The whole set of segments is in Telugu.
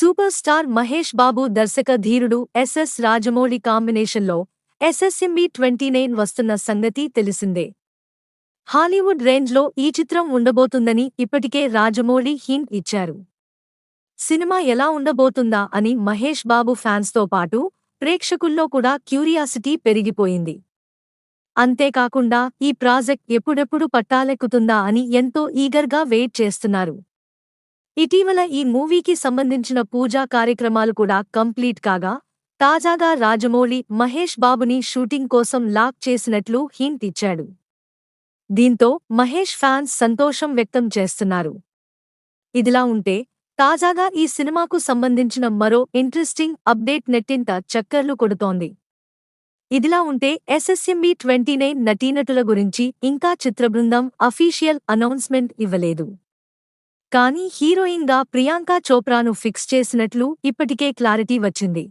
సూపర్ స్టార్ మహేష్ బాబు దర్శక ధీరుడు ఎస్ఎస్ రాజమౌళి కాంబినేషన్లో ఎస్ఎస్ఎంబి 29 వస్తున్న సంగతి తెలిసిందే. హాలీవుడ్ రేంజ్లో ఈ చిత్రం ఉండబోతుందని ఇప్పటికే రాజమౌళి హింట్ ఇచ్చారు. సినిమా ఎలా ఉండబోతుందా అని మహేష్ బాబు ఫ్యాన్స్తో పాటు ప్రేక్షకుల్లో కూడా క్యూరియాసిటీ పెరిగిపోయింది. అంతేకాకుండా ఈ ప్రాజెక్ట్ ఎప్పుడెప్పుడు పట్టాలెక్కుతుందా అని ఎంతో ఈగర్గా వెయిట్ చేస్తున్నారు. ఇటీవల ఈ మూవీకి సంబంధించిన పూజా కార్యక్రమాలు కూడా కంప్లీట్ కాగా, తాజాగా రాజమౌళి మహేష్ బాబుని షూటింగ్ కోసం లాక్ చేసినట్లు హింట్ ఇచ్చాడు. దీంతో మహేష్ ఫ్యాన్స్ సంతోషం వ్యక్తం చేస్తున్నారు. ఇదిలా ఉంటే, తాజాగా ఈ సినిమాకు సంబంధించిన మరో ఇంట్రెస్టింగ్ అప్డేట్ నెట్టింట చక్కర్లు కొడుతోంది. ఇదిలా ఉంటే ఎస్ఎస్ఎంబి 29 నటీనటుల గురించి ఇంకా చిత్రబృందం అఫీషియల్ అనౌన్స్మెంట్ ఇవ్వలేదు. కానీ హీరోయిన్గా ప్రియాంక చోప్రాను ఫిక్స్ చేసినట్లు ఇప్పటికే క్లారిటీ వచ్చింది.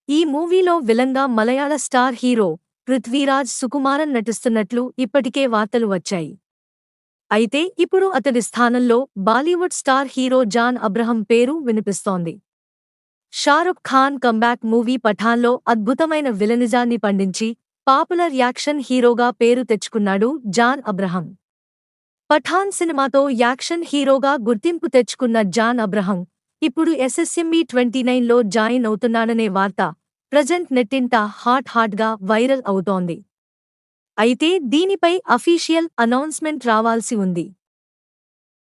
ఈ మూవీలో విలన్గా మలయాళ స్టార్ హీరో పృథ్వీరాజ్ సుకుమారన్ నటిస్తున్నట్లు ఇప్పటికే వార్తలు వచ్చాయి. అయితే ఇప్పుడు అతడి స్థానంలో Bollywood star hero John Abraham పేరు వినిపిస్తోంది. షారుఖ్ ఖాన్ కంబ్యాక్ మూవీ పఠాన్లో అద్భుతమైన విలనిజాన్ని పండించి పాపులర్ యాక్షన్ హీరోగా పేరు తెచ్చుకున్నాడు జాన్ అబ్రహం. పఠాన్ సినిమాతో యాక్షన్ హీరోగా గుర్తింపు తెచ్చుకున్న జాన్ అబ్రహం ఇప్పుడు ఎస్ఎస్ఎంబి 29లో జాయిన్ అవుతున్నాడనే వార్త ప్రజెంట్ నెట్టింట హాట్గా వైరల్ అవుతోంది. అయితే దీనిపై అఫీషియల్ అనౌన్స్మెంట్ రావాల్సి ఉంది.